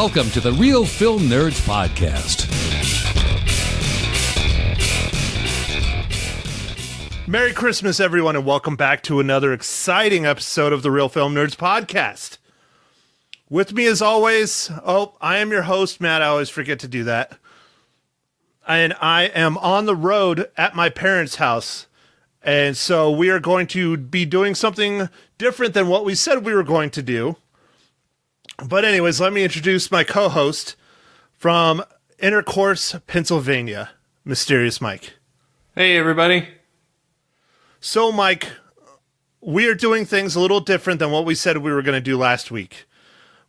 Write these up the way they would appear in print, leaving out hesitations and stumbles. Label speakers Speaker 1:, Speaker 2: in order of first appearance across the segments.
Speaker 1: Welcome to the Real Film Nerds Podcast.
Speaker 2: Merry Christmas, everyone, and welcome back to another exciting episode of the Real Film Nerds Podcast. With me, as always, I am your host, Matt. I always forget to do that. And I am on the road at my parents' house. And so we are going to be doing something different than what we said we were going to do. But anyways, let me introduce my co-host from Intercourse, Pennsylvania, Mysterious Mike.
Speaker 3: Hey, everybody.
Speaker 2: So, Mike, we are doing things a little different than what we said we were going to do last week.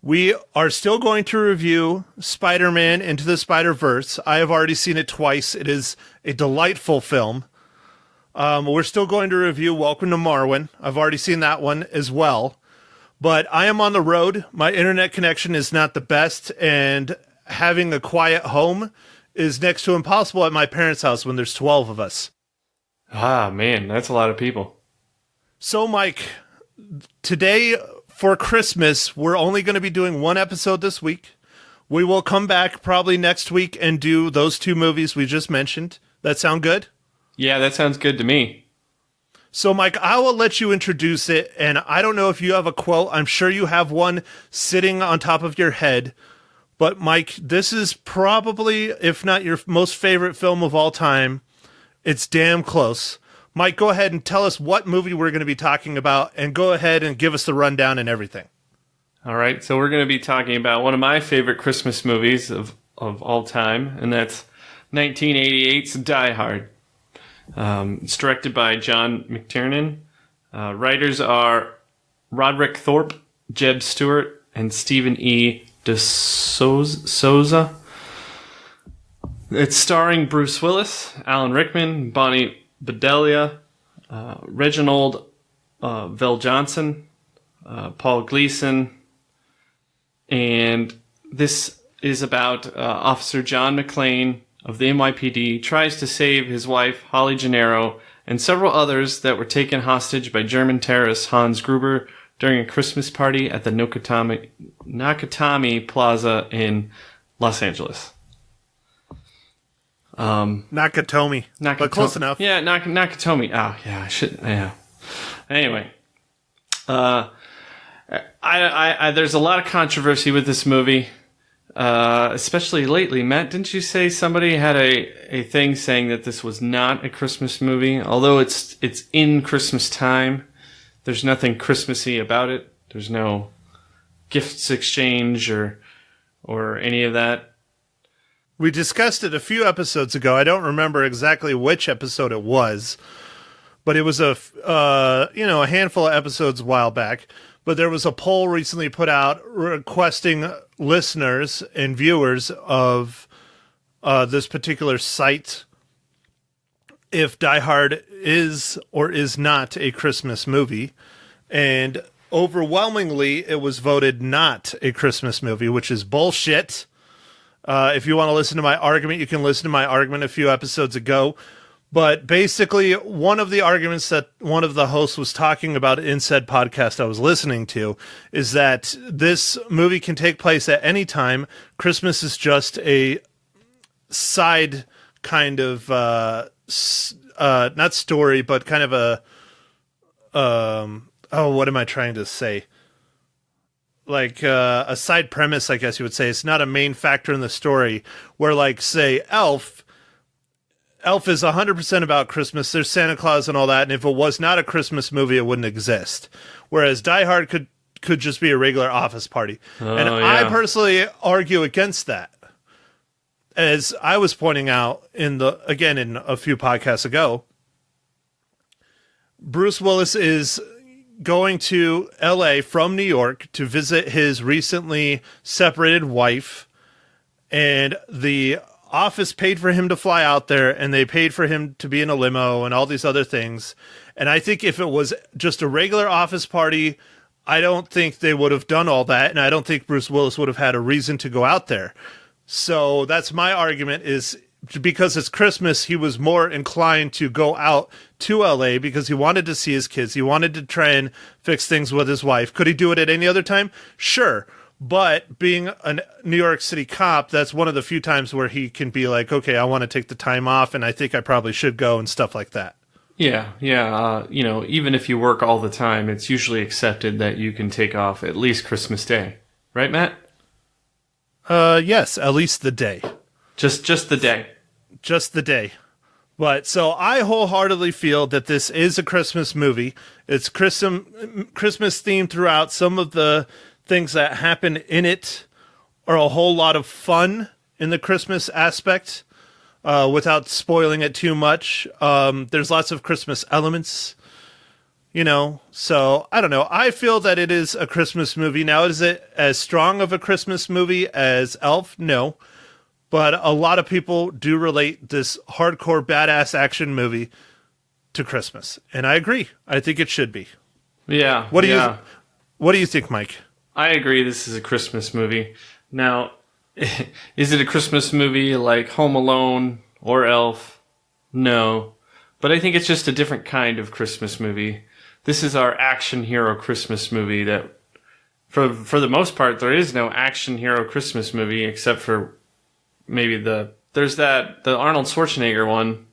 Speaker 2: We are still going to review Spider-Man Into the Spider-Verse. I have already seen it twice. It is a delightful film. We're still going to review Welcome to Marwen. I've already seen that one as well. But I am on the road. My internet connection is not the best, and having a quiet home is next to impossible at my parents' house when there's 12 of us.
Speaker 3: Ah, man, that's a lot of people.
Speaker 2: So, Mike, today for Christmas, we're only going to be doing one episode this week. We will come back probably next week and do those two movies we just mentioned. That sound good?
Speaker 3: Yeah, that sounds good to me.
Speaker 2: So, Mike, I will let you introduce it, and I don't know if you have a quote. I'm sure you have one sitting on top of your head. But, Mike, this is probably, if not your most favorite film of all time, it's damn close. Mike, go ahead and tell us what movie we're going to be talking about, and go ahead and give us the rundown and everything.
Speaker 3: All right, so we're going to be talking about one of my favorite Christmas movies of all time, and that's 1988's Die Hard. It's directed by John McTiernan. Writers are Roderick Thorpe, Jeb Stewart, and Stephen E. D'Souza. It's starring Bruce Willis, Alan Rickman, Bonnie Bedelia, Reginald VelJohnson, Paul Gleason, and this is about Officer John McClane of the NYPD tries to save his wife, Holly Gennaro, and several others that were taken hostage by German terrorist Hans Gruber during a Christmas party at the Nakatomi Plaza in Los Angeles.
Speaker 2: Nakatomi. But close enough.
Speaker 3: Yeah, Nakatomi. Oh, yeah, I should. Yeah. Anyway, I there's a lot of controversy with this movie, especially lately. Matt, didn't you say somebody had a thing saying that this was not a Christmas movie? Although it's in Christmas time, there's nothing Christmassy about it. There's no gifts exchange or any of that.
Speaker 2: We discussed it a few episodes ago. I don't remember exactly which episode it was, but it was a handful of episodes a while back. But there was a poll recently put out requesting listeners and viewers of this particular site if Die Hard is or is not a Christmas movie. And overwhelmingly, it was voted not a Christmas movie, which is bullshit. If you want to listen to my argument, you can listen to my argument a few episodes ago. But basically, one of the arguments that one of the hosts was talking about in said podcast I was listening to is that this movie can take place at any time. Christmas is just a side kind of, not story, but kind of what am I trying to say? Like a side premise, I guess you would say. It's not a main factor in the story where, like, say, Elf is 100% about Christmas. There's Santa Claus and all that. And if it was not a Christmas movie, it wouldn't exist. Whereas Die Hard could just be a regular office party. I personally argue against that. As I was pointing out in a few podcasts ago, Bruce Willis is going to LA from New York to visit his recently separated wife, and the office paid for him to fly out there, and they paid for him to be in a limo and all these other things. And I think if it was just a regular office party, I don't think they would have done all that, and I don't think Bruce Willis would have had a reason to go out there. So that's my argument, is because it's Christmas, he was more inclined to go out to LA because he wanted to see his kids. He wanted to try and fix things with his wife. Could he do it at any other time? Sure. But being a New York City cop, that's one of the few times where he can be like, okay, I want to take the time off, and I think I probably should go and stuff like that.
Speaker 3: Yeah. Even if you work all the time, it's usually accepted that you can take off at least Christmas Day. Right, Matt?
Speaker 2: Yes, at least the day.
Speaker 3: Just the day.
Speaker 2: Just the day. But so I wholeheartedly feel that this is a Christmas movie. It's Christmas themed throughout. Some of the things that happen in it are a whole lot of fun in the Christmas aspect, without spoiling it too much. There's lots of Christmas elements, so I don't know. I feel that it is a Christmas movie. Now, is it as strong of a Christmas movie as Elf? No. But a lot of people do relate this hardcore badass action movie to Christmas. And I agree. I think it should be.
Speaker 3: Yeah.
Speaker 2: What do you think, Mike?
Speaker 3: I agree this is a Christmas movie. Now, is it a Christmas movie like Home Alone or Elf? No. But I think it's just a different kind of Christmas movie. This is our action hero Christmas movie that, for the most part, there is no action hero Christmas movie except for maybe the Arnold Schwarzenegger one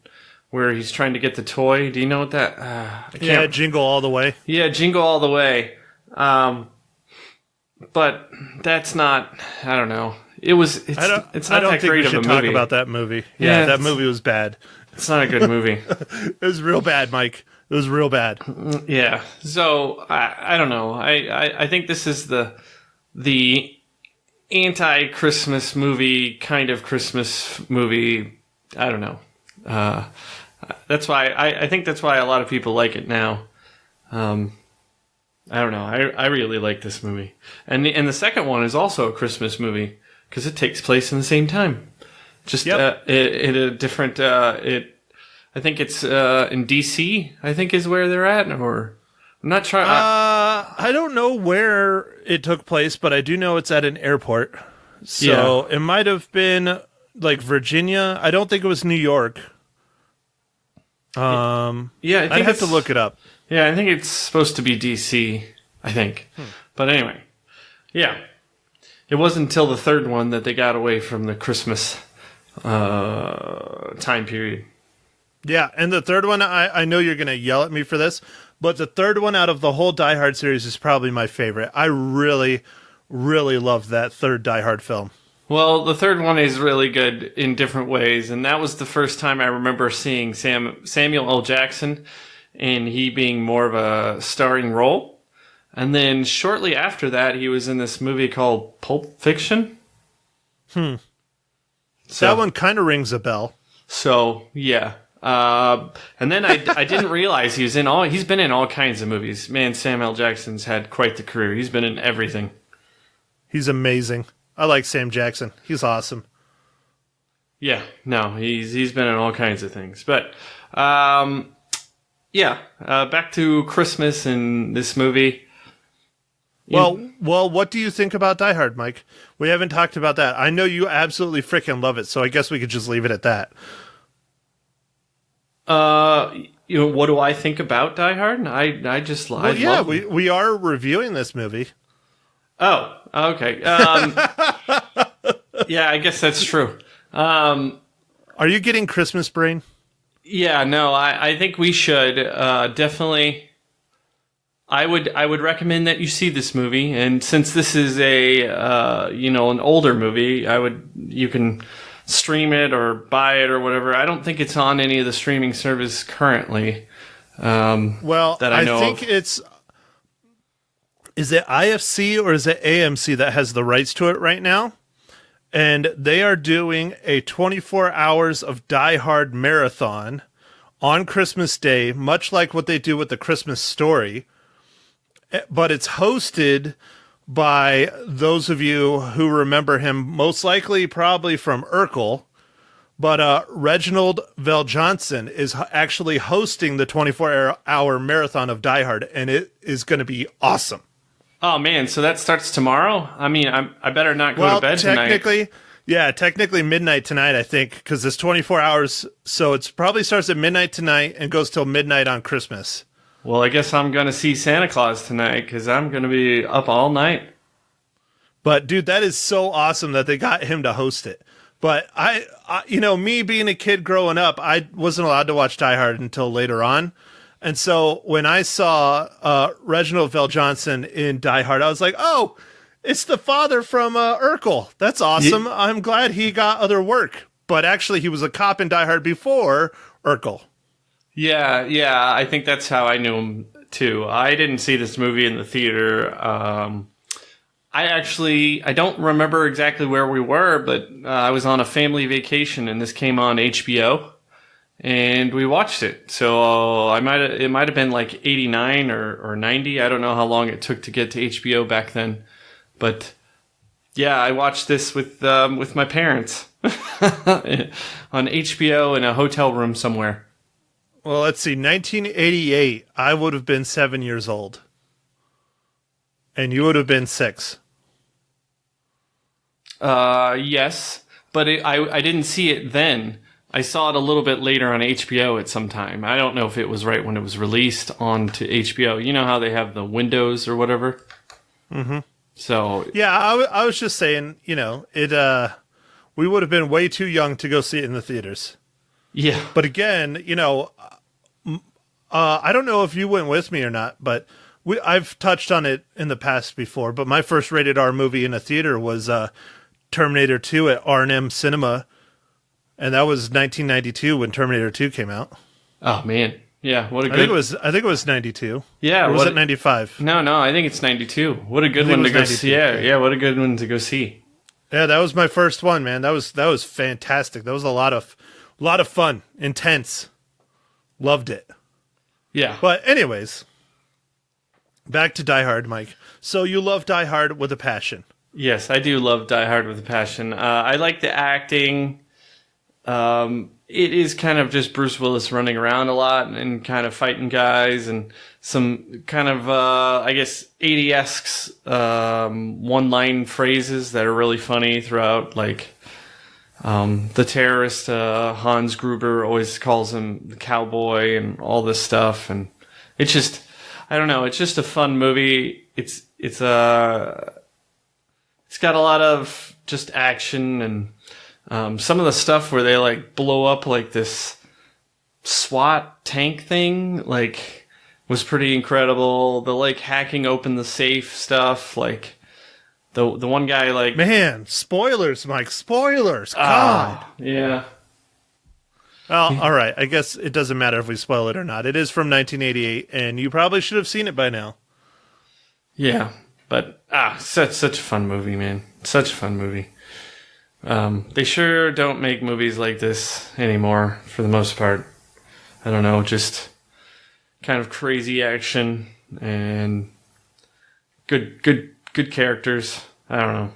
Speaker 3: where he's trying to get the toy. Do you know what that?
Speaker 2: Jingle All the Way.
Speaker 3: Yeah, Jingle All the Way. But that's not. I don't know. It's not that great of a movie. I don't think we should talk
Speaker 2: about that movie. Yeah, that movie was bad.
Speaker 3: It's not a good movie.
Speaker 2: It was real bad, Mike. It was real bad.
Speaker 3: Yeah. So I don't know. I think this is the anti-Christmas movie kind of Christmas movie. I don't know. That's why I think that's why a lot of people like it now. I don't know. I really like this movie, and the second one is also a Christmas movie because it takes place in the same time. Just in a different. I think it's in DC. I think is where they're at, or I'm not sure.
Speaker 2: I don't know where it took place, but I do know it's at an airport. So It might have been like Virginia. I don't think it was New York. I'd have to look it up.
Speaker 3: Yeah, I think it's supposed to be DC, I think. But anyway, yeah. It wasn't until the third one that they got away from the Christmas time period.
Speaker 2: Yeah, and the third one, I know you're going to yell at me for this, but the third one out of the whole Die Hard series is probably my favorite. I really, really loved that third Die Hard film.
Speaker 3: Well, the third one is really good in different ways, and that was the first time I remember seeing Samuel L. Jackson, and he being more of a starring role. And then shortly after that, he was in this movie called Pulp Fiction.
Speaker 2: So that one kind of rings a bell.
Speaker 3: So, yeah. And then I didn't realize he's been in all kinds of movies. Man, Samuel L. Jackson's had quite the career. He's been in everything. He's
Speaker 2: amazing. I like Sam Jackson. He's awesome.
Speaker 3: Yeah, no, he's been in all kinds of things. But, back to Christmas and this movie.
Speaker 2: Well, what do you think about Die Hard, Mike? We haven't talked about that. I know you absolutely freaking love it, so I guess we could just leave it at that.
Speaker 3: What do I think about Die Hard? I just love it.
Speaker 2: We are reviewing this movie.
Speaker 3: Oh, okay. Yeah, I guess that's true.
Speaker 2: Are you getting Christmas brain?
Speaker 3: Yeah, no, I think we should definitely. I would recommend that you see this movie, and since this is an older movie, you can stream it or buy it or whatever. I don't think it's on any of the streaming service currently. That I know
Speaker 2: think it's. Is it IFC or is it AMC that has the rights to it right now? And they are doing a 24 hours of Die Hard marathon on Christmas Day, much like what they do with the Christmas Story. But it's hosted by those of you who remember him, most likely probably from Urkel. But Reginald VelJohnson is actually hosting the 24-hour marathon of Die Hard, and it is going to be awesome.
Speaker 3: Oh, man, so that starts tomorrow? I mean, I better not go to bed tonight.
Speaker 2: Technically midnight tonight, I think, because it's 24 hours, so it probably starts at midnight tonight and goes till midnight on Christmas.
Speaker 3: Well, I guess I'm going to see Santa Claus tonight, because I'm going to be up all night.
Speaker 2: But dude, that is so awesome that they got him to host it. But I me being a kid growing up, I wasn't allowed to watch Die Hard until later on. And so when I saw Reginald Vell Johnson in Die Hard, I was like, oh, it's the father from Urkel. That's awesome. I'm glad he got other work. But actually, he was a cop in Die Hard before Urkel.
Speaker 3: Yeah, I think that's how I knew him, too. I didn't see this movie in the theater. I don't remember exactly where we were, but I was on a family vacation, and this came on HBO, and we watched it. So it might have been like 89 or 90. I don't know how long it took to get to HBO back then. But yeah, I watched this with my parents on HBO in a hotel room somewhere.
Speaker 2: Well, let's see. 1988, I would have been 7 years old. And you would have been 6.
Speaker 3: Yes, but I didn't see it then. I saw it a little bit later on HBO at some time. I don't know if it was right when it was released onto HBO. You know how they have the windows or whatever?
Speaker 2: Mm-hmm.
Speaker 3: So
Speaker 2: yeah, I was just saying, we would have been way too young to go see it in the theaters.
Speaker 3: Yeah.
Speaker 2: But again, I don't know if you went with me or not, but I've touched on it in the past before, but my first rated R movie in a theater was Terminator 2 at R&M Cinema, and that was 1992 when Terminator 2 came out.
Speaker 3: Oh man, yeah, what a good.
Speaker 2: I think it was 92.
Speaker 3: Yeah,
Speaker 2: or was it 95?
Speaker 3: No, I think it's 92. What a good one to go see. Yeah, what a good one to go see.
Speaker 2: Yeah, that was my first one, man. That was fantastic. That was a lot of fun, intense. Loved it.
Speaker 3: Yeah.
Speaker 2: But anyways, back to Die Hard, Mike. So you love Die Hard with a passion.
Speaker 3: Yes, I do love Die Hard with a passion. I like the acting. It is kind of just Bruce Willis running around a lot and kind of fighting guys and some kind of, I guess, 80-esque one-line phrases that are really funny throughout. Like, the terrorist, Hans Gruber, always calls him the cowboy and all this stuff. And it's just, I don't know, it's just a fun movie. It's got a lot of just action and some of the stuff where they like blow up like this SWAT tank thing was pretty incredible. The like hacking open the safe stuff, like the one guy
Speaker 2: man, spoilers, Mike, spoilers. God.
Speaker 3: Yeah.
Speaker 2: Well, all right. I guess it doesn't matter if we spoil it or not. It is from 1988, and you probably should have seen it by now.
Speaker 3: Yeah. But such a fun movie, man. Such a fun movie. They sure don't make movies like this anymore, for the most part. I don't know, just kind of crazy action and good characters. I don't know.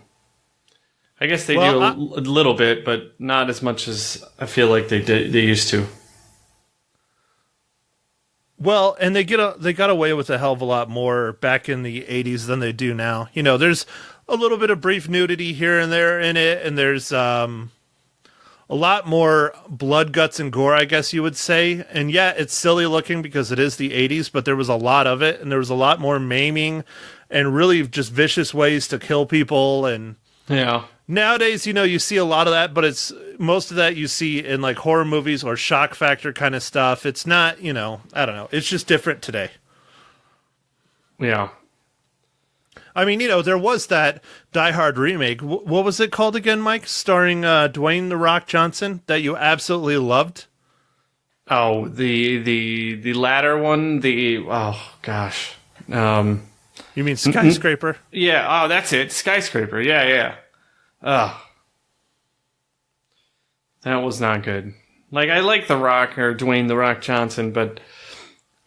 Speaker 3: I guess they do a little bit, but not as much as I feel like they used to.
Speaker 2: Well, and they got away with a hell of a lot more back in the 80s than they do now. There's a little bit of brief nudity here and there in it, and there's a lot more blood, guts, and gore, I guess you would say. And yeah, it's silly looking because it is the 80s, but there was a lot of it, and there was a lot more maiming and really just vicious ways to kill people. And
Speaker 3: yeah.
Speaker 2: Nowadays, you see a lot of that, but it's most of that you see in like horror movies or shock factor kind of stuff. It's not, I don't know. It's just different today.
Speaker 3: Yeah.
Speaker 2: I mean, there was that Die Hard remake. What was it called again, Mike? Starring Dwayne "The Rock" Johnson that you absolutely loved.
Speaker 3: Oh, the latter one. Oh gosh.
Speaker 2: You mean Skyscraper?
Speaker 3: Yeah. Oh, that's it. Skyscraper. Yeah. Oh, that was not good. Like, I like The Rock or Dwayne "The Rock" Johnson, but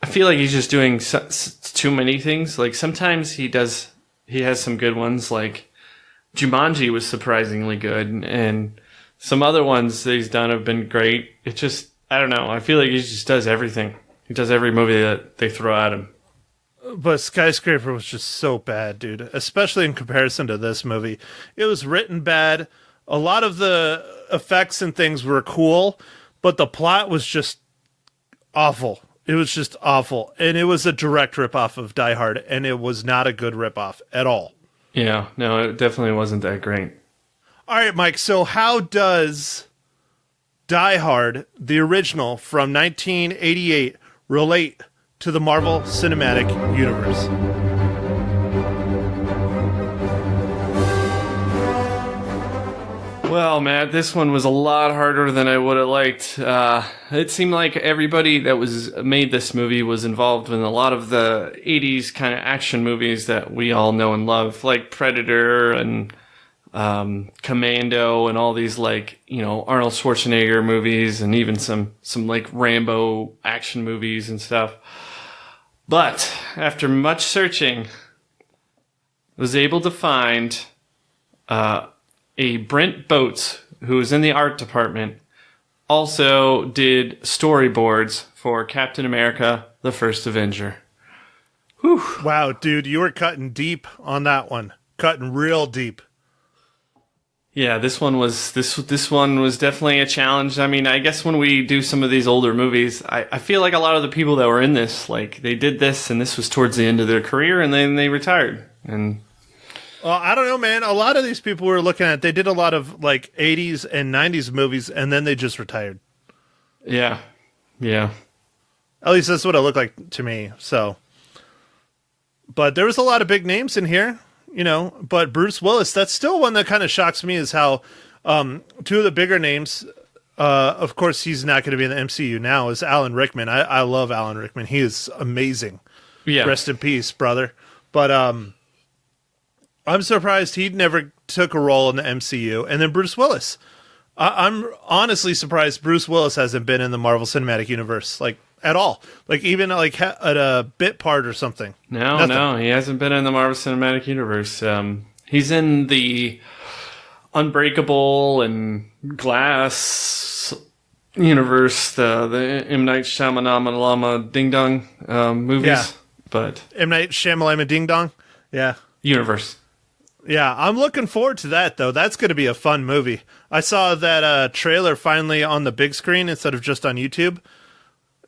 Speaker 3: I feel like he's just doing too many things. Like, sometimes he has some good ones. Like, Jumanji was surprisingly good, and some other ones that he's done have been great. It just, I don't know. I feel like he just does everything. He does every movie that they throw at him.
Speaker 2: But Skyscraper was just so bad, dude. Especially in comparison to this movie. It was written bad. A lot of the effects and things were cool, but the plot was just awful. It was just awful. And it was a direct ripoff of Die Hard, and it was not a good ripoff at all.
Speaker 3: Yeah, no, it definitely wasn't that great.
Speaker 2: All right, Mike. So how does Die Hard, the original from 1988, relate to the Marvel Cinematic Universe?
Speaker 3: Well, Matt, this one was a lot harder than I would have liked. It seemed like everybody that was made this movie was involved in a lot of the 80s kind of action movies that we all know and love, like Predator and Commando and all these, like, you know, Arnold Schwarzenegger movies and even some like Rambo action movies and stuff. But after much searching, I was able to find a Brent Boats, who was in the art department, also did storyboards for Captain America, the First Avenger. Whew.
Speaker 2: Wow, dude, you were cutting deep on that one. Cutting real deep.
Speaker 3: Yeah, this one was definitely a challenge. I mean, I guess when we do some of these older movies, I feel like a lot of the people that were in this, like, they did this, and this was towards the end of their career, and then they retired. And
Speaker 2: well, I don't know, man. A lot of these people we were looking at, they did a lot of like 80s and 90s movies, and then they just retired.
Speaker 3: yeah.
Speaker 2: At least that's what it looked like to me. So, but there was a lot of big names in here, you know. But Bruce Willis, that's still one that kind of shocks me, is how two of the bigger names. Of course, he's not going to be in the MCU now. Is Alan Rickman? I love Alan Rickman. He is amazing.
Speaker 3: Yeah.
Speaker 2: Rest in peace, brother. But I'm surprised he never took a role in the MCU. And then Bruce Willis. I'm honestly surprised Bruce Willis hasn't been in the Marvel Cinematic Universe, like, at all. Like, even like at a bit part or something.
Speaker 3: No, he hasn't been in the Marvel Cinematic Universe. He's in the Unbreakable and Glass universe, the M. Night Shyamalan Ding Dong movies.
Speaker 2: Yeah.
Speaker 3: But
Speaker 2: M. Night Shyamalan Ding Dong. Yeah.
Speaker 3: universe.
Speaker 2: Yeah, I'm looking forward to that, though. That's going to be a fun movie. I saw that trailer finally on the big screen instead of just on YouTube.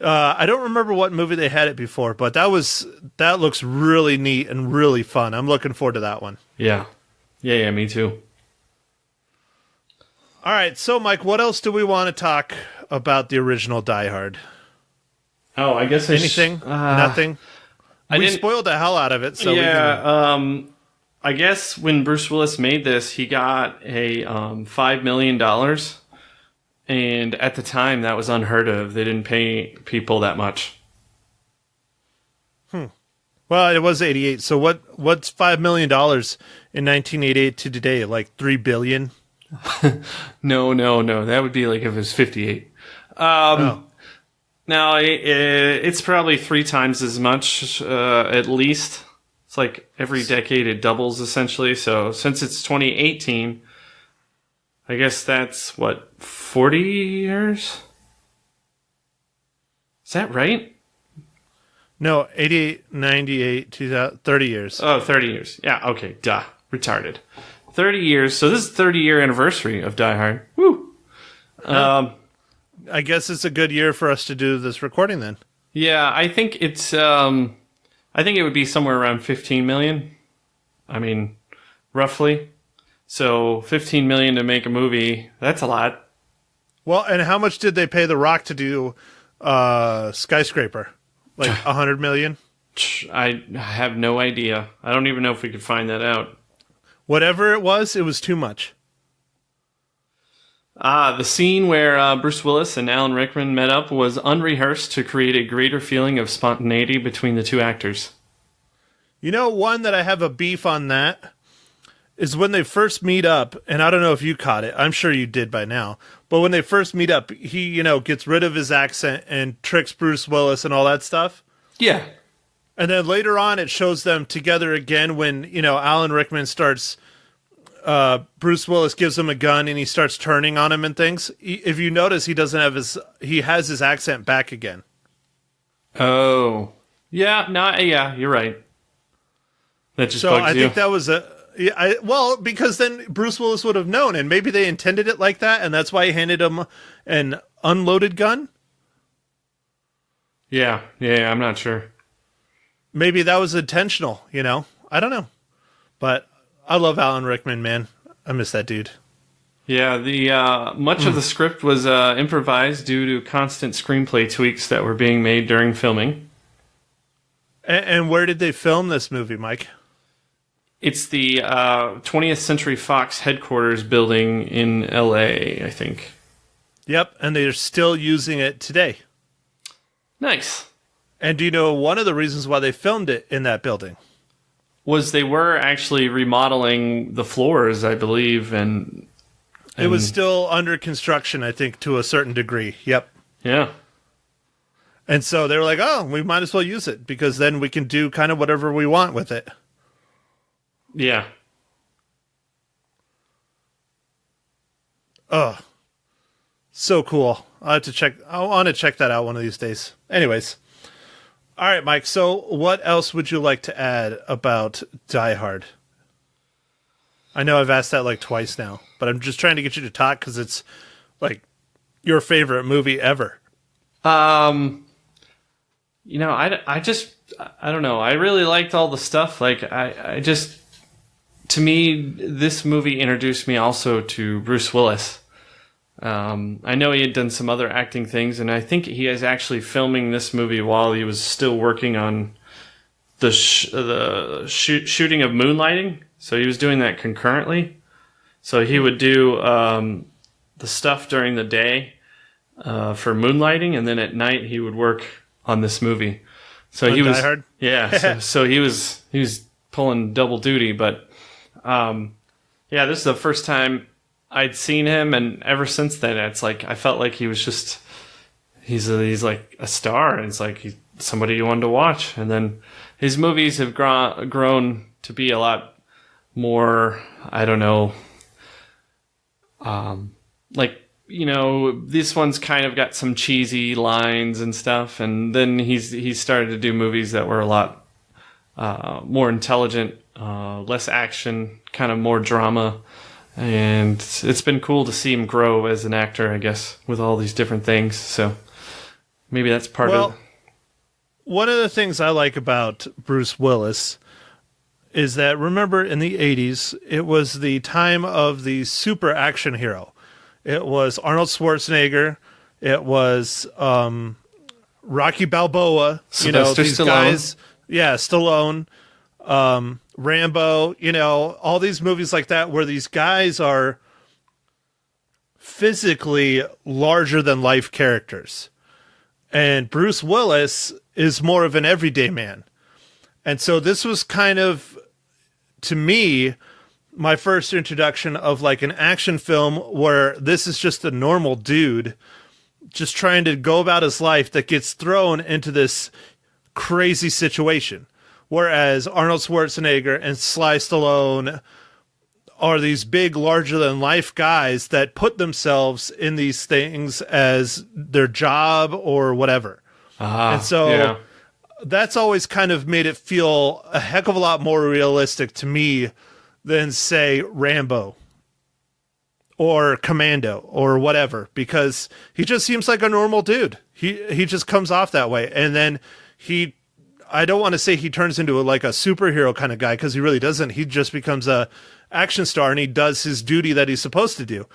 Speaker 2: I don't remember what movie they had it before, but that looks really neat and really fun. I'm looking forward to that one.
Speaker 3: Yeah, me too.
Speaker 2: All right, so Mike, what else do we want to talk about the original Die Hard?
Speaker 3: Oh, I guess
Speaker 2: anything? Nothing. We spoiled the hell out of it. So
Speaker 3: yeah. I guess when Bruce Willis made this, he got a $5 million. And at the time, that was unheard of. They didn't pay people that much.
Speaker 2: Well, it was 88. So what's $5 million in 1988 to today? Like $3 billion?
Speaker 3: No. That would be like if it was 58. No, it's probably 3 times as much, at least. It's like every decade it doubles, essentially. So since it's 2018, I guess that's, 40 years? Is that right?
Speaker 2: No, 88, 98, 2000, 30 years.
Speaker 3: Oh, 30 years. Yeah, okay, duh. Retarded. 30 years. So this is the 30-year anniversary of Die Hard. Woo!
Speaker 2: I guess it's a good year for us to do this recording then.
Speaker 3: Yeah, I think it's, I think it would be somewhere around 15 million. I mean, roughly. So 15 million to make a movie, that's a lot.
Speaker 2: Well, and how much did they pay The Rock to do Skyscraper? Like 100 million?
Speaker 3: I have no idea. I don't even know if we could find that out.
Speaker 2: Whatever it was too much.
Speaker 3: The scene where Bruce Willis and Alan Rickman met up was unrehearsed to create a greater feeling of spontaneity between the two actors.
Speaker 2: You know, one that I have a beef on that is when they first meet up, and I don't know if you caught it. I'm sure you did by now. But when they first meet up, he, gets rid of his accent and tricks Bruce Willis and all that stuff.
Speaker 3: Yeah.
Speaker 2: And then later on, it shows them together again when, Alan Rickman starts... Bruce Willis gives him a gun and he starts turning on him and things. If you notice, he has his accent back again.
Speaker 3: Oh. Yeah, you're right. That just
Speaker 2: so
Speaker 3: bugs
Speaker 2: I
Speaker 3: you.
Speaker 2: think that was because then Bruce Willis would have known, and maybe they intended it like that, and that's why he handed him an unloaded gun.
Speaker 3: Yeah, I'm not sure.
Speaker 2: Maybe that was intentional, I don't know. But I love Alan Rickman, man. I miss that dude.
Speaker 3: Yeah, the much of the script was improvised due to constant screenplay tweaks that were being made during filming.
Speaker 2: And where did they film this movie, Mike?
Speaker 3: It's the 20th Century Fox headquarters building in LA, I think.
Speaker 2: Yep, and they're still using it today.
Speaker 3: Nice.
Speaker 2: And do you know one of the reasons why they filmed it in that building?
Speaker 3: Was they were actually remodeling the floors, I believe, and
Speaker 2: it was still under construction, I think, to a certain degree. Yep.
Speaker 3: Yeah.
Speaker 2: And so they were like, oh, we might as well use it because then we can do kind of whatever we want with it.
Speaker 3: Yeah.
Speaker 2: Oh, so cool. I want to check that out one of these days. Anyways. All right, Mike. So what else would you like to add about Die Hard? I know I've asked that like twice now, but I'm just trying to get you to talk because it's like your favorite movie ever.
Speaker 3: You know, I don't know. I really liked all the stuff. Like, to me, this movie introduced me also to Bruce Willis. I know he had done some other acting things, and I think he is actually filming this movie while he was still working on the shooting of Moonlighting. So he was doing that concurrently. So he would do the stuff during the day for Moonlighting, and then at night he would work on this movie. So he was,
Speaker 2: Die Hard?
Speaker 3: Yeah. So he was pulling double duty, but yeah, this is the first time I'd seen him, and ever since then, it's like I felt like he was just he's like a star, and it's like he's somebody you wanted to watch. And then his movies have grown to be a lot more, I don't know, like, you know, this one's kind of got some cheesy lines and stuff, and then he's started to do movies that were a lot more intelligent, less action, kind of more drama. And it's been cool to see him grow as an actor, I guess, with all these different things. So maybe that's part of.
Speaker 2: One of the things I like about Bruce Willis is that, remember, in the 80s, it was the time of the super action hero. It was Arnold Schwarzenegger. It was Rocky Balboa.
Speaker 3: Sylvester
Speaker 2: these
Speaker 3: Stallone.
Speaker 2: guys. Yeah, Stallone. Rambo, all these movies like that where these guys are physically larger than life characters. And Bruce Willis is more of an everyday man. And so this was kind of, to me, my first introduction of like an action film where this is just a normal dude just trying to go about his life that gets thrown into this crazy situation. Whereas Arnold Schwarzenegger and Sly Stallone are these big, larger-than-life guys that put themselves in these things as their job or whatever. And so that's always kind of made it feel a heck of a lot more realistic to me than, say, Rambo or Commando or whatever, because he just seems like a normal dude. He just comes off that way. And then I don't want to say he turns into like a superhero kind of guy, because he really doesn't. He just becomes a action star and he does his duty that he's supposed to do,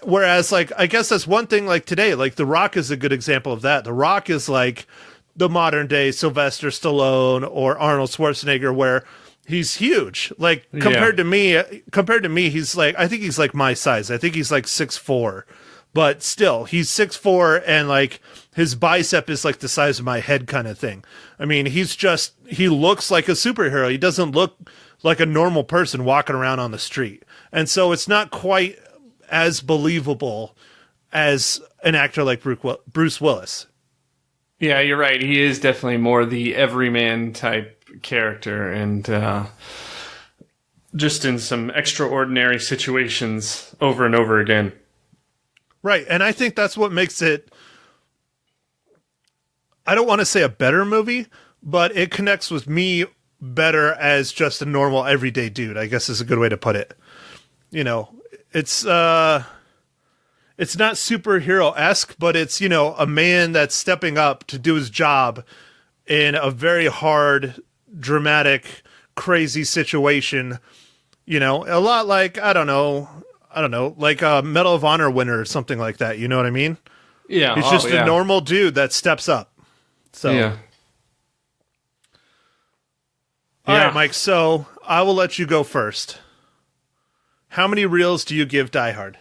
Speaker 2: whereas like, I guess that's one thing like today, like The Rock is a good example of that. The Rock is like the modern day Sylvester Stallone or Arnold Schwarzenegger, where he's huge. Like compared to me, he's like, I think he's like my size. I think he's like 6'4", but still he's 6'4", and like his bicep is like the size of my head kind of thing. I mean, he looks like a superhero. He doesn't look like a normal person walking around on the street. And so it's not quite as believable as an actor like Bruce Willis.
Speaker 3: Yeah, you're right. He is definitely more the everyman type character, and just in some extraordinary situations over and over again.
Speaker 2: Right. And I think that's what makes it, I don't want to say a better movie, but it connects with me better as just a normal everyday dude, I guess is a good way to put it. It's not superhero-esque, but it's, a man that's stepping up to do his job in a very hard, dramatic, crazy situation You know, a lot like, I don't know, like a Medal of Honor winner or something like that. You know what I mean?
Speaker 3: Yeah.
Speaker 2: He's just a normal dude that steps up. So,
Speaker 3: Yeah.
Speaker 2: All right, Mike. So I will let you go first. How many reels do you give Die Hard?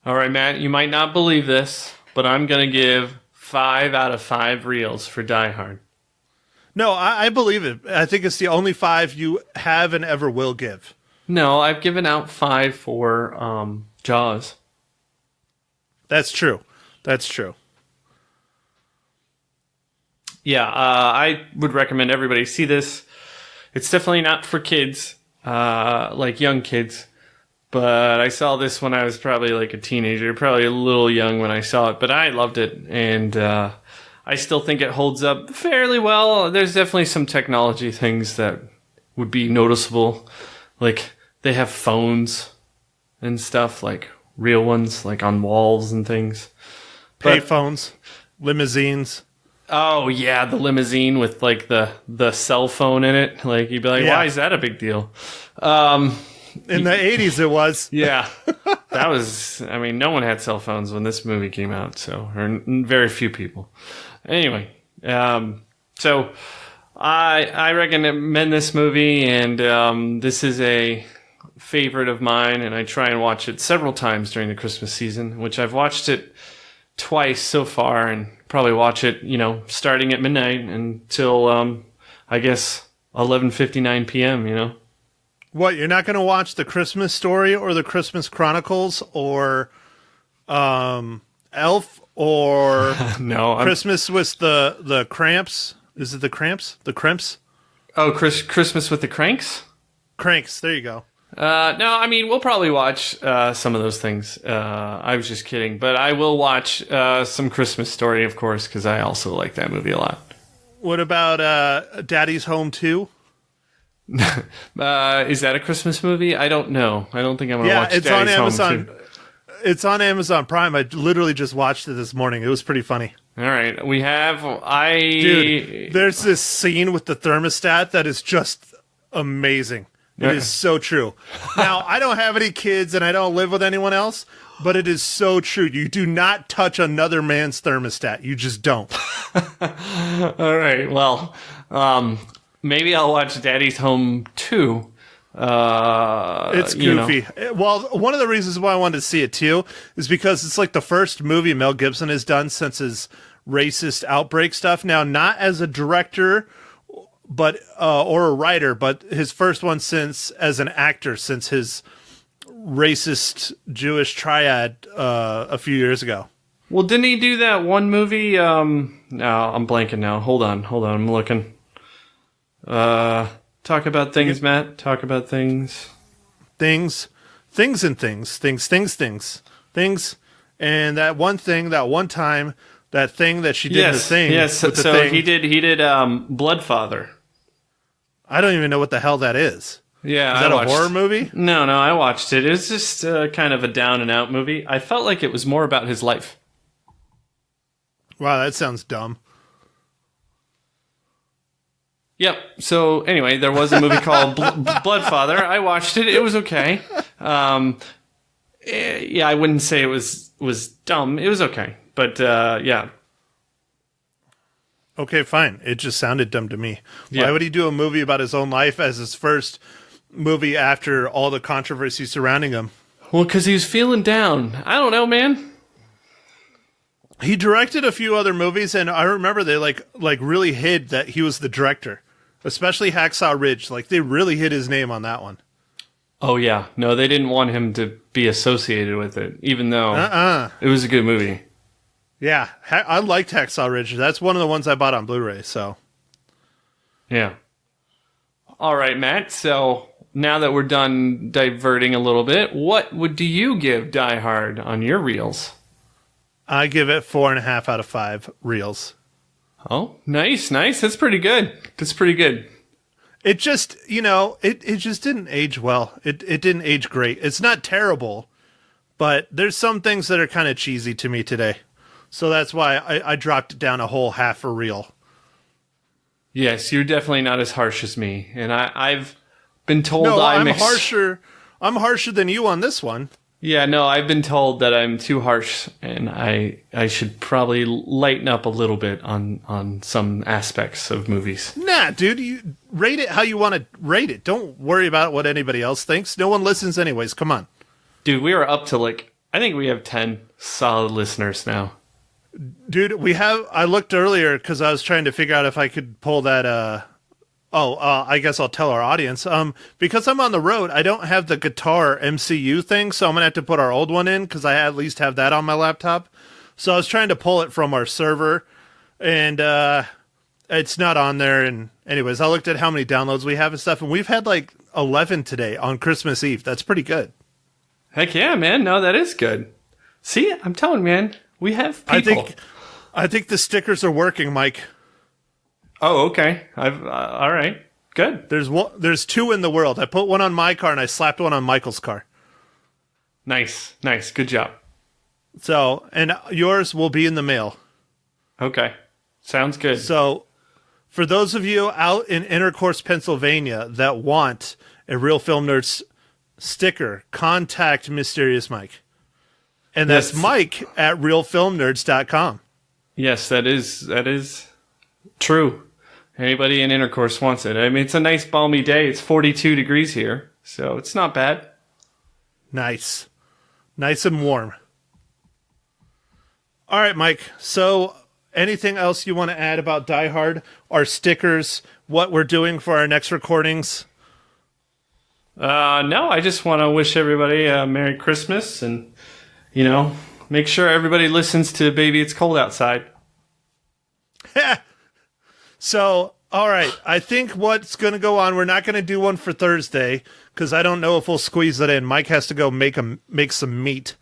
Speaker 3: All right, Matt, you might not believe this, but I'm going to give 5 out of 5 reels for Die Hard.
Speaker 2: No, I believe it. I think it's the only 5 you have and ever will give.
Speaker 3: No, I've given out 5 for Jaws.
Speaker 2: That's true. That's true.
Speaker 3: Yeah, I would recommend everybody see this. It's definitely not for kids, like young kids. But I saw this when I was probably like a teenager, probably a little young when I saw it. But I loved it, and I still think it holds up fairly well. There's definitely some technology things that would be noticeable. Like, they have phones and stuff, like real ones, like on walls and things.
Speaker 2: Payphones, limousines.
Speaker 3: Oh, yeah, the limousine with, like, the cell phone in it. Like, you'd be like, why is that a big deal?
Speaker 2: In the 80s, it was.
Speaker 3: Yeah. That was, I mean, no one had cell phones when this movie came out, so, or very few people. Anyway, so I recommend this movie, and this is a favorite of mine, and I try and watch it several times during the Christmas season, which I've watched it twice so far, and probably watch it, you know, starting at midnight until, I guess, 11:59 p.m., you know?
Speaker 2: What, you're not going to watch The Christmas Story or The Christmas Chronicles or Elf or
Speaker 3: No,
Speaker 2: Christmas with the Cramps? Is it the Cramps? The Crimps?
Speaker 3: Oh, Christmas with the Cranks?
Speaker 2: Cranks, there you go.
Speaker 3: No, I mean, we'll probably watch some of those things. I was just kidding. But I will watch some Christmas Story, of course, because I also like that movie a lot.
Speaker 2: What about Daddy's Home 2?
Speaker 3: Is that a Christmas movie? I don't know. I don't think I'm going to watch
Speaker 2: it's
Speaker 3: Daddy's
Speaker 2: on Amazon.
Speaker 3: Home 2.
Speaker 2: It's on Amazon Prime. I literally just watched it this morning. It was pretty funny.
Speaker 3: All right. We have...
Speaker 2: Dude, there's this scene with the thermostat that is just amazing. It is so true. Now, I don't have any kids and I don't live with anyone else, but it is so true. You do not touch another man's thermostat. You just don't.
Speaker 3: All right. Well, maybe I'll watch Daddy's Home 2.
Speaker 2: It's goofy. Well, one of the reasons why I wanted to see it too is because it's like the first movie Mel Gibson has done since his racist outbreak stuff. Now, not as a director, but or a writer, but his first one since as an actor since his racist Jewish triad a few years ago.
Speaker 3: Well, didn't he do that one movie? No, I'm blanking now. Hold on. I'm looking. Talk about things, Matt. Talk about things.
Speaker 2: Things. And that one thing, that one time, that thing that she did in the thing.
Speaker 3: Yes, so
Speaker 2: thing.
Speaker 3: he did Bloodfather.
Speaker 2: I don't even know what the hell that is.
Speaker 3: Yeah,
Speaker 2: is that a horror movie?
Speaker 3: No, I watched it. It was just kind of a down and out movie. I felt like it was more about his life.
Speaker 2: Wow, that sounds dumb.
Speaker 3: Yep. So anyway, there was a movie called Bloodfather. I watched it. It was okay. Yeah, I wouldn't say it was dumb. It was okay, but yeah.
Speaker 2: Okay, fine. It just sounded dumb to me.
Speaker 3: Yeah.
Speaker 2: Why would he do a movie about his own life as his first movie after all the controversy surrounding him?
Speaker 3: Well, because he was feeling down. I don't know, man.
Speaker 2: He directed a few other movies, and I remember they like really hid that he was the director, especially Hacksaw Ridge. Like they really hid his name on that one.
Speaker 3: Oh yeah, no, they didn't want him to be associated with it, even though it was a good movie.
Speaker 2: Yeah, I liked Hacksaw Ridge. That's one of the ones I bought on Blu-ray. So,
Speaker 3: yeah. All right, Matt. So now that we're done diverting a little bit, what do you give Die Hard on your reels?
Speaker 2: I give it 4.5 out of 5 reels.
Speaker 3: Oh, nice. That's pretty good.
Speaker 2: It just, it just didn't age well. It didn't age great. It's not terrible, but there's some things that are kind of cheesy to me today. So that's why I dropped it down a whole half a reel.
Speaker 3: Yes, you're definitely not as harsh as me. And I've been told
Speaker 2: No,
Speaker 3: I'm
Speaker 2: harsher. I'm harsher than you on this one.
Speaker 3: Yeah, no, I've been told that I'm too harsh, and I should probably lighten up a little bit on some aspects of movies.
Speaker 2: Nah, dude, you rate it how you want to rate it. Don't worry about what anybody else thinks. No one listens anyways. Come on.
Speaker 3: Dude, we are up to I think we have 10 solid listeners now.
Speaker 2: Dude, I looked earlier because I was trying to figure out if I could pull that, I guess I'll tell our audience. Because I'm on the road, I don't have the guitar MCU thing, so I'm going to have to put our old one in because I at least have that on my laptop. So I was trying to pull it from our server, and it's not on there. And anyways, I looked at how many downloads we have and stuff, and we've had 11 today on Christmas Eve. That's pretty good.
Speaker 3: Heck yeah, man. No, that is good. See, I'm telling you, man, we have people.
Speaker 2: I think the stickers are working, Mike.
Speaker 3: Oh, okay. All right. Good.
Speaker 2: There's 2 in the world. I put one on my car and I slapped one on Michael's car.
Speaker 3: Nice. Good job.
Speaker 2: So, and yours will be in the mail.
Speaker 3: Okay. Sounds good.
Speaker 2: So, for those of you out in Intercourse, Pennsylvania that want a Real Film Nerds sticker, contact Mysterious Mike. And that's Mike at realfilmnerds.com.
Speaker 3: Yes, that is true. Anybody in Intercourse wants it. I mean, it's a nice balmy day. It's 42 degrees here, so it's not bad.
Speaker 2: Nice and warm. All right, Mike. So anything else you want to add about Die Hard, our stickers, what we're doing for our next recordings?
Speaker 3: No, I just want to wish everybody a Merry Christmas and, make sure everybody listens to Baby It's Cold Outside.
Speaker 2: So, all right. I think what's going to go on, we're not going to do one for Thursday because I don't know if we'll squeeze that in. Mike has to go make some meat.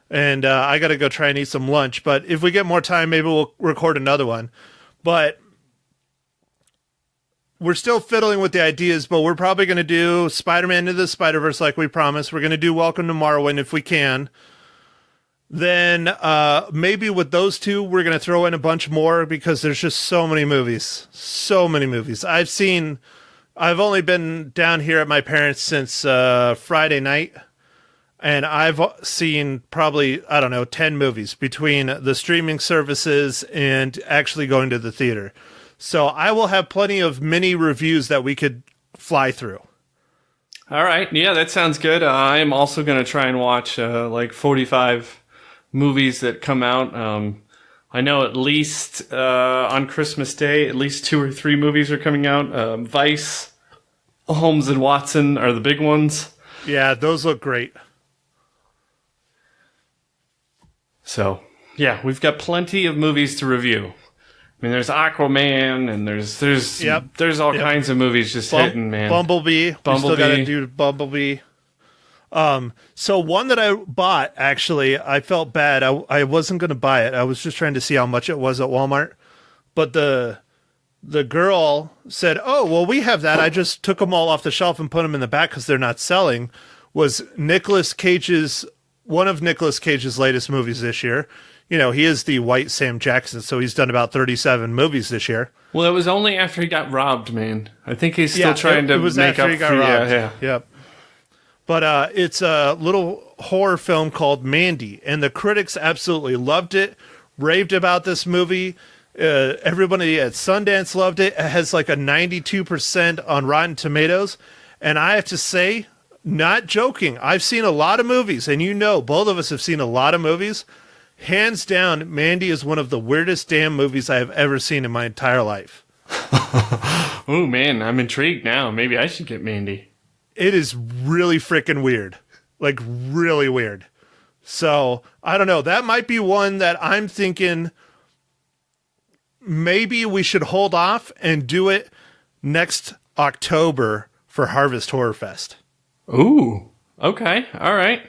Speaker 2: And I got to go try and eat some lunch. But if we get more time, maybe we'll record another one. But we're still fiddling with the ideas, but we're probably going to do Spider-Man Into the Spider-Verse like we promised. We're going to do Welcome to Morrowind if we can. Then maybe with those 2, we're going to throw in a bunch more because there's just so many movies. So many movies. I've only been down here at my parents' since Friday night, and I've seen probably, 10 movies between the streaming services and actually going to the theater. So I will have plenty of mini reviews that we could fly through.
Speaker 3: All right. Yeah, that sounds good. I am also going to try and watch 45 movies that come out. I know at least on Christmas Day, at least 2 or 3 movies are coming out. Vice, Holmes and Watson are the big ones.
Speaker 2: Yeah, those look great. So,
Speaker 3: yeah, we've got plenty of movies to review. I mean, there's Aquaman, and there's all kinds of movies just hitting, man.
Speaker 2: Bumblebee. We still got to do Bumblebee. So one that I bought, actually, I felt bad. I wasn't going to buy it. I was just trying to see how much it was at Walmart. But the girl said, "Oh, well, we have that." I just took them all off the shelf and put them in the back because they're not selling. Was one of Nicolas Cage's latest movies this year. He is the white Sam Jackson, so he's done about 37 movies this year.
Speaker 3: Well, it was only after he got robbed, man. I think he's still trying to make up for
Speaker 2: robbed. Yeah. Yep. But it's a little horror film called Mandy, and the critics absolutely loved it, raved about this movie. Everybody at Sundance loved it. It has a 92% on Rotten Tomatoes. And I have to say, not joking, I've seen a lot of movies, and both of us have seen a lot of movies. Hands down, Mandy is one of the weirdest damn movies I have ever seen in my entire life.
Speaker 3: Oh, man, I'm intrigued now. Maybe I should get Mandy.
Speaker 2: It is really freaking weird. Really weird. So, I don't know. That might be one that I'm thinking maybe we should hold off and do it next October for Harvest Horror Fest.
Speaker 3: Ooh, okay. All right.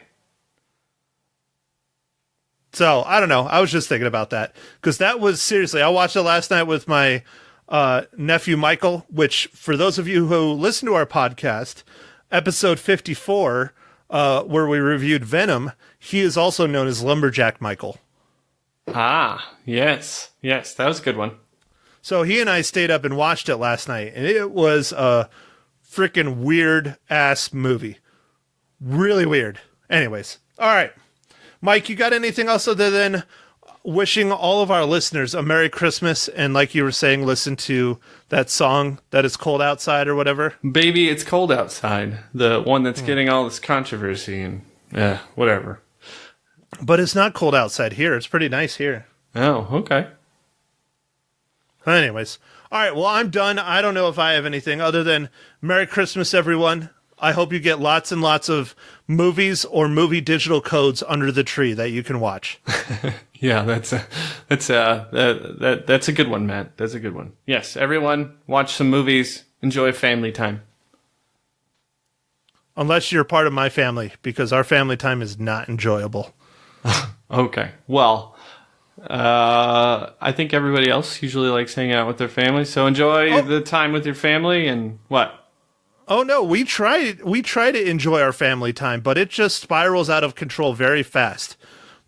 Speaker 2: So, I don't know. I was just thinking about that. Because that was, seriously, I watched it last night with my nephew Michael, which, for those of you who listen to our podcast, episode 54, where we reviewed Venom, he is also known as Lumberjack Michael.
Speaker 3: Ah, yes. Yes, that was a good one.
Speaker 2: So he and I stayed up and watched it last night, and it was a freaking weird ass movie. Really weird. Anyways, all right. Mike, you got anything else other than wishing all of our listeners a Merry Christmas and, like you were saying, listen to that song that It's Cold Outside or whatever?
Speaker 3: Baby, It's Cold Outside. The one that's getting all this controversy and whatever.
Speaker 2: But it's not cold outside here. It's pretty nice here.
Speaker 3: Oh, okay.
Speaker 2: Anyways. All right, well, I'm done. I don't know if I have anything other than Merry Christmas, everyone. I hope you get lots and lots of movies or movie digital codes under the tree that you can watch.
Speaker 3: Yeah, that's a good one, Matt. That's a good one. Yes, everyone, watch some movies, enjoy family time.
Speaker 2: Unless you're part of my family, because our family time is not enjoyable.
Speaker 3: Okay, well, I think everybody else usually likes hanging out with their family, so enjoy the time with your family and what?
Speaker 2: Oh no, we try to enjoy our family time, but it just spirals out of control very fast.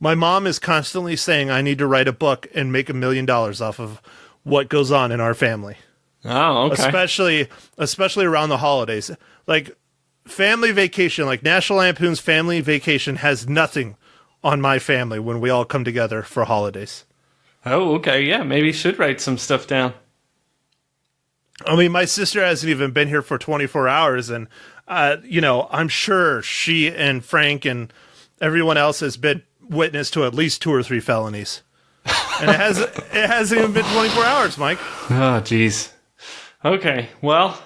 Speaker 2: My mom is constantly saying I need to write a book and make $1 million off of what goes on in our family.
Speaker 3: Oh, okay.
Speaker 2: Especially around the holidays. Like family vacation, like National Lampoon's Family Vacation has nothing on my family when we all come together for holidays.
Speaker 3: Oh, okay. Yeah, maybe you should write some stuff down.
Speaker 2: I mean, my sister hasn't even been here for 24 hours, and, I'm sure she and Frank and everyone else has been witness to at least 2 or 3 felonies. And it hasn't even been 24 hours, Mike.
Speaker 3: Oh, jeez. Okay, well,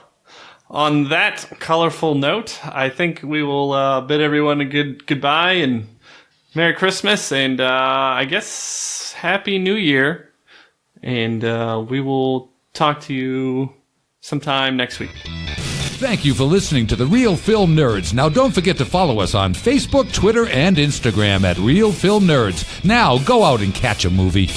Speaker 3: on that colorful note, I think we will bid everyone a good goodbye and Merry Christmas, and I guess Happy New Year. And we will talk to you sometime next week.
Speaker 1: Thank you for listening to The Real Film Nerds. Now don't forget to follow us on Facebook, Twitter, and Instagram at Real Film Nerds. Now go out and catch a movie.